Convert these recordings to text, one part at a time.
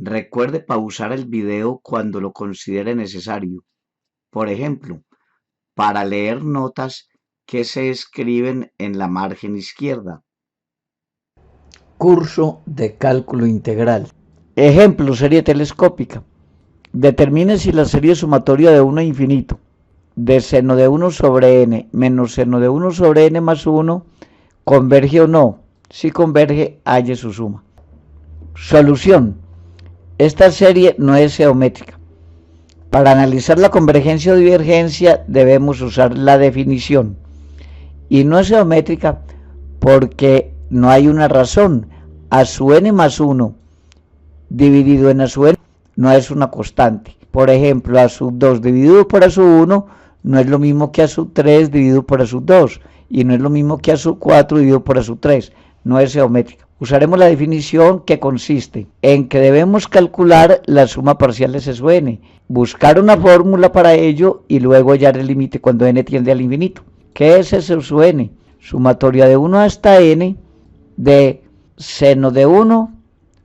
Recuerde pausar el video cuando lo considere necesario. Por ejemplo, para leer notas que se escriben en la margen izquierda. Curso de cálculo integral. Ejemplo, serie telescópica. Determine si la serie sumatoria de 1 a infinito de seno de 1 sobre n menos seno de 1 sobre n más 1 converge o no. Si converge, halle su suma. Solución. Esta serie no es geométrica. Para analizar la convergencia o divergencia debemos usar la definición. Y no es geométrica porque no hay una razón. A su n más 1 dividido en a su n no es una constante. Por ejemplo, a sub 2 dividido por a sub 1 no es lo mismo que a sub 3 dividido por a sub 2 y no es lo mismo que a sub 4 dividido por a sub 3. No es geométrica. Usaremos la definición que consiste en que debemos calcular la suma parcial de S sub n, buscar una fórmula para ello y luego hallar el límite cuando n tiende al infinito. ¿Qué es S sub n? Sumatoria de 1 hasta n de seno de 1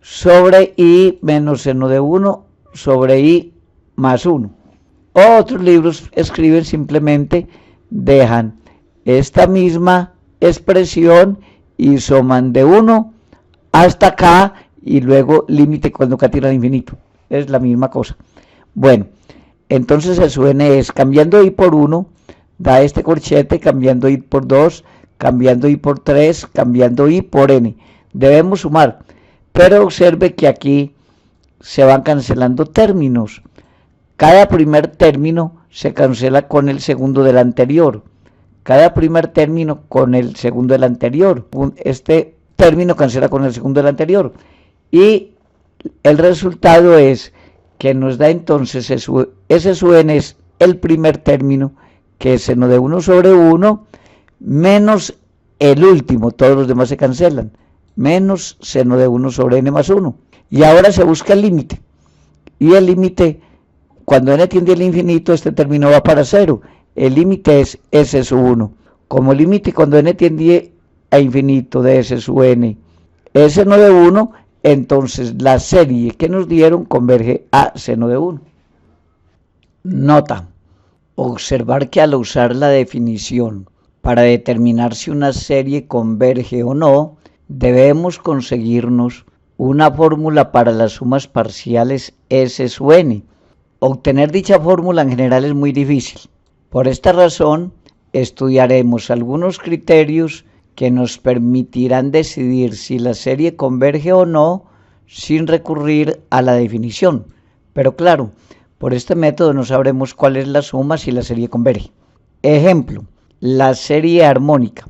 sobre i menos seno de 1 sobre i más 1. Otros libros escriben simplemente, dejan esta misma expresión y suman de 1 hasta acá y luego límite cuando k tiende al infinito. Es la misma cosa. Bueno, entonces S sub n es cambiando i por 1, da este corchete, cambiando i por 2, cambiando i por 3, cambiando i por n. Debemos sumar, pero observe que aquí se van cancelando términos. Cada primer término se cancela con el segundo del anterior. Cada primer término con el segundo del anterior. Este término cancela con el segundo del anterior. Y el resultado es que nos da entonces S sub n es el primer término, que es seno de 1 sobre 1, menos el último, todos los demás se cancelan, menos seno de 1 sobre n más 1. Y ahora se busca el límite. Y el límite, cuando n tiende al infinito, este término va para 0. El límite es S sub 1. Como límite cuando n tiende a infinito de S sub n es seno de 1, entonces la serie que nos dieron converge a seno de 1. Nota. Observar que al usar la definición para determinar si una serie converge o no, debemos conseguirnos una fórmula para las sumas parciales S sub n. Obtener dicha fórmula en general es muy difícil. Por esta razón, estudiaremos algunos criterios que nos permitirán decidir si la serie converge o no sin recurrir a la definición. Pero claro, por este método no sabremos cuál es la suma si la serie converge. Ejemplo, la serie armónica.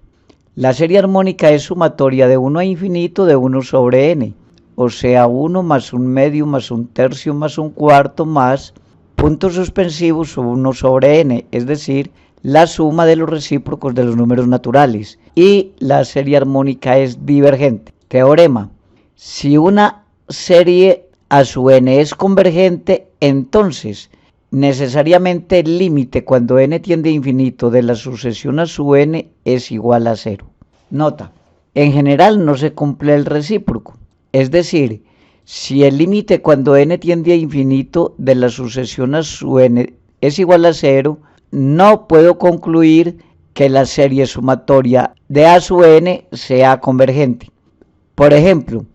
La serie armónica es sumatoria de 1 a infinito de 1 sobre n, o sea 1 más 1 medio más 1 tercio más 1 cuarto más puntos suspensivos 1 sobre n, es decir, la suma de los recíprocos de los números naturales. Y la serie armónica es divergente. Teorema. Si una serie a su n es convergente, entonces necesariamente el límite cuando n tiende a infinito de la sucesión a su n es igual a 0. Nota. En general no se cumple el recíproco. Es decir, si el límite cuando n tiende a infinito de la sucesión a su n es igual a 0, no puedo concluir que la serie sumatoria de a sub n sea convergente. Por ejemplo,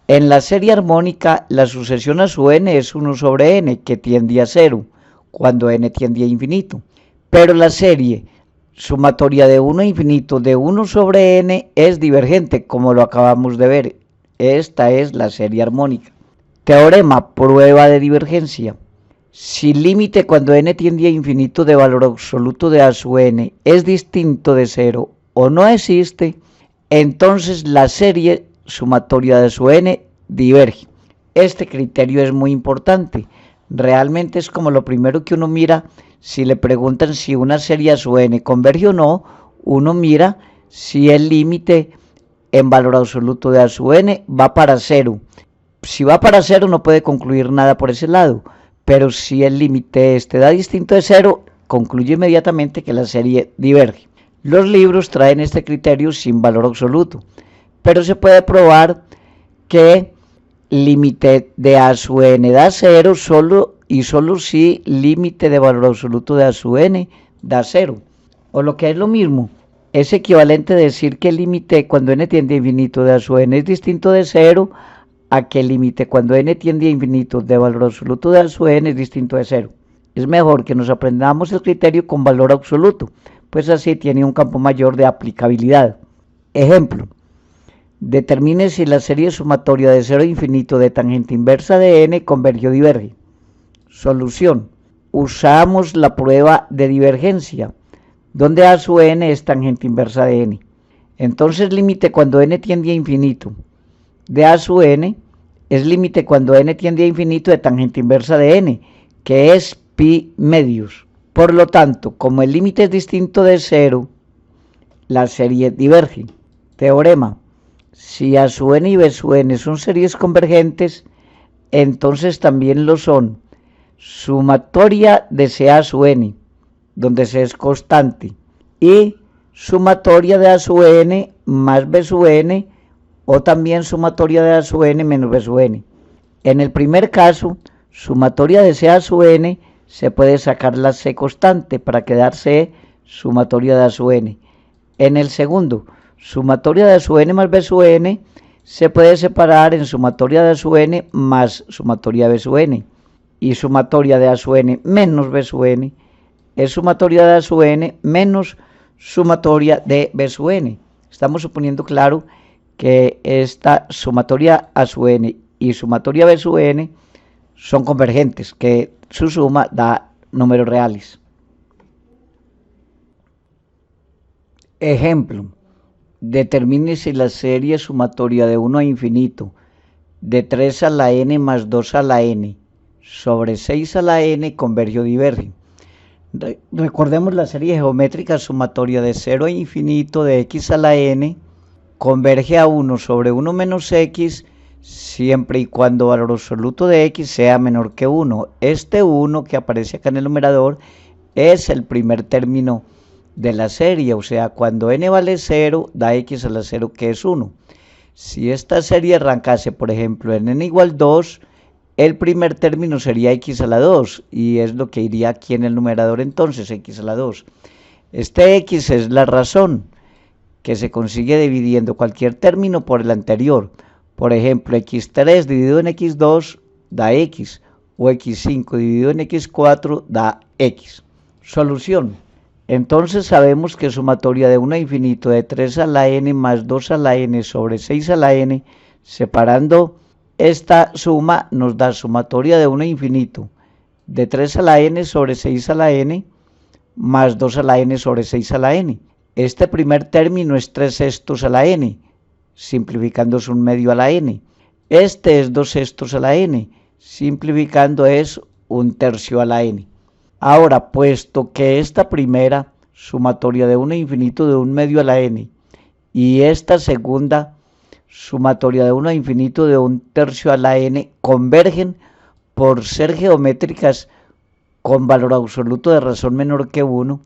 en la serie armónica la sucesión a sub n es 1 sobre n, que tiende a 0, cuando n tiende a infinito. Pero la serie sumatoria de 1 a infinito de 1 sobre n es divergente, como lo acabamos de ver. Esta es la serie armónica. Teorema, prueba de divergencia. Si el límite cuando n tiende a infinito de valor absoluto de a sub n es distinto de 0 o no existe, entonces la serie sumatoria de su n diverge. Este criterio es muy importante. Realmente es como lo primero que uno mira si le preguntan si una serie a su n converge o no. Uno mira si el límite en valor absoluto de a sub n va para 0. Si va para 0 no puede concluir nada por ese lado, pero si el límite da distinto de 0, concluye inmediatamente que la serie diverge. Los libros traen este criterio sin valor absoluto, pero se puede probar que límite de A sub n da 0 solo y solo si límite de valor absoluto de A sub n da 0. O lo que es lo mismo, es equivalente decir que el límite cuando n tiende a infinito de A sub n es distinto de 0 a que el límite cuando n tiende a infinito de valor absoluto de A sub n es distinto de 0. Es mejor que nos aprendamos el criterio con valor absoluto, pues así tiene un campo mayor de aplicabilidad. Ejemplo, determine si la serie sumatoria de 0 a infinito de tangente inversa de n converge o diverge. Solución. Usamos la prueba de divergencia, donde A sub n es tangente inversa de n. Entonces, límite cuando n tiende a infinito de A sub n es límite cuando n tiende a infinito de tangente inversa de n, que es pi medios. Por lo tanto, como el límite es distinto de 0, la serie diverge. Teorema. Si A sub n y B sub n son series convergentes, entonces también lo son sumatoria de CA sub n, donde C es constante, y sumatoria de A sub n más B sub n, o también sumatoria de A sub n menos B sub n. En el primer caso, sumatoria de CA sub n, se puede sacar la C constante para quedar C sumatoria de A sub n. En el segundo, sumatoria de A sub n más B sub n, se puede separar en sumatoria de A sub n más sumatoria de B sub n. Y sumatoria de A sub n menos B sub n es sumatoria de A sub n menos sumatoria de B sub n. Estamos suponiendo, claro, que esta sumatoria A sub n y sumatoria B sub n son convergentes, que su suma da números reales. Ejemplo, determine si la serie sumatoria de 1 a infinito de 3 a la n más 2 a la n sobre 6 a la n converge o diverge. Recordemos la serie geométrica sumatoria de 0 a infinito de x a la n converge a 1 sobre 1 menos x siempre y cuando valor absoluto de x sea menor que 1. Este 1 que aparece acá en el numerador es el primer término de la serie, o sea, cuando n vale 0, da x a la 0 que es 1. Si esta serie arrancase, por ejemplo, en n igual 2, el primer término sería x a la 2, y es lo que iría aquí en el numerador entonces, x a la 2. Este x es la razón, que se consigue dividiendo cualquier término por el anterior. Por ejemplo, x3 dividido en x2 da x, o x5 dividido en x4 da x. Solución. Entonces sabemos que sumatoria de 1 a infinito de 3 a la n más 2 a la n sobre 6 a la n, separando esta suma nos da sumatoria de 1 a infinito de 3 a la n sobre 6 a la n más 2 a la n sobre 6 a la n. Este primer término es 3 sextos a la n, simplificando es 1/2 a la n. Este es 2 sextos a la n, simplificando es 1/3 a la n. Ahora, puesto que esta primera sumatoria de 1 a infinito de 1/2 a la n y esta segunda sumatoria de 1 a infinito de 1/3 a la n convergen por ser geométricas con valor absoluto de razón menor que 1,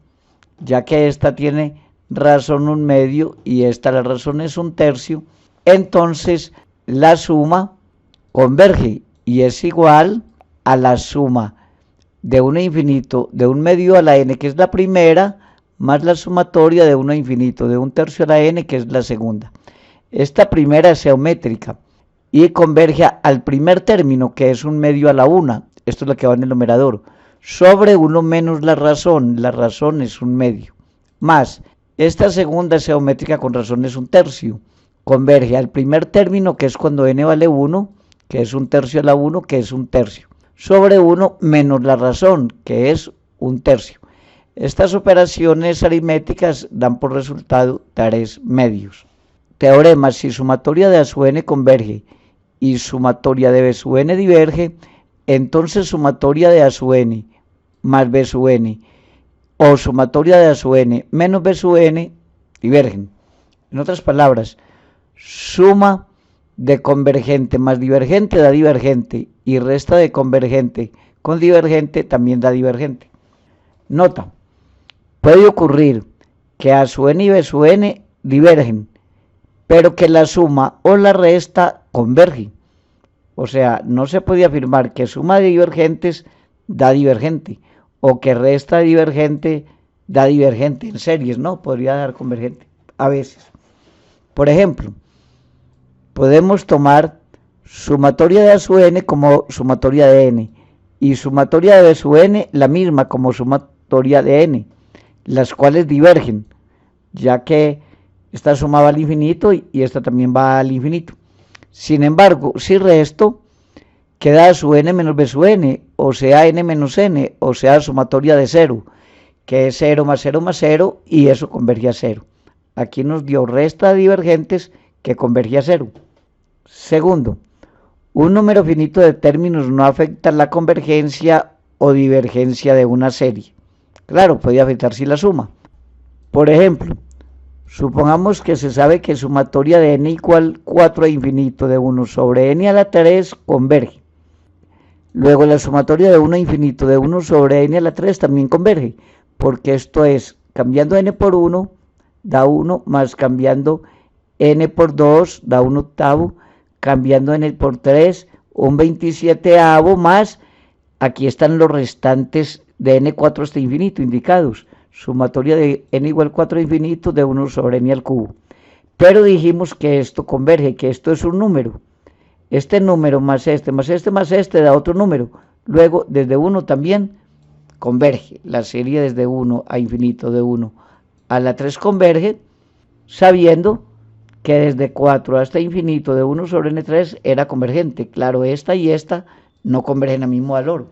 ya que esta tiene razón 1/2 y esta la razón es 1/3, entonces la suma converge y es igual a la suma de 1 a infinito de 1/2 a la n, que es la primera, más la sumatoria de 1 a infinito de 1/3 a la n, que es la segunda. Esta primera es geométrica y converge al primer término, que es 1/2 a la 1, esto es lo que va en el numerador, sobre 1 menos la razón es 1/2, más esta segunda es geométrica con razón es 1/3, converge al primer término, que es cuando n vale 1, que es 1/3 a la 1, que es 1/3, sobre 1 menos la razón, que es 1/3. Estas operaciones aritméticas dan por resultado 3 medios. Teorema: si sumatoria de A sub n converge y sumatoria de B sub n diverge, entonces sumatoria de A sub n más B sub n o sumatoria de A sub n menos B sub n divergen. En otras palabras, suma de convergente más divergente da divergente y resta de convergente con divergente también da divergente. Nota: puede ocurrir que A sub n y B sub n divergen, pero que la suma o la resta converge. O sea, no se podía afirmar que suma de divergentes da divergente o que resta divergente da divergente en series, no, podría dar convergente a veces. Por ejemplo, podemos tomar sumatoria de A sub n como sumatoria de n y sumatoria de B sub n la misma como sumatoria de n, las cuales divergen, ya que esta suma va al infinito y esta también va al infinito. Sin embargo, si resto, queda A sub n menos B sub n, o sea n menos n, o sea sumatoria de 0, que es 0 más 0 más 0, y eso converge a 0. Aquí nos dio resta de divergentes que converge a 0. Segundo, un número finito de términos no afecta la convergencia o divergencia de una serie. Claro, puede afectar si la suma. Por ejemplo, supongamos que se sabe que sumatoria de n igual 4 a infinito de 1 sobre n a la 3 converge. Luego la sumatoria de 1 a infinito de 1 sobre n a la 3 también converge, porque esto es, cambiando n por 1 da 1, más cambiando n por 2 da 1 octavo, cambiando n por 3 un 27avo, más aquí están los restantes de n4 hasta infinito indicados, sumatoria de n igual 4 a infinito de 1 sobre n al cubo. Pero dijimos que esto converge, que esto es un número. Este número más este, más este, más este da otro número. Luego, desde 1 también converge. La serie desde 1 a infinito, de 1 a la 3 converge, sabiendo que desde 4 hasta infinito de 1 sobre n3 era convergente. Claro, esta y esta no convergen al mismo valor.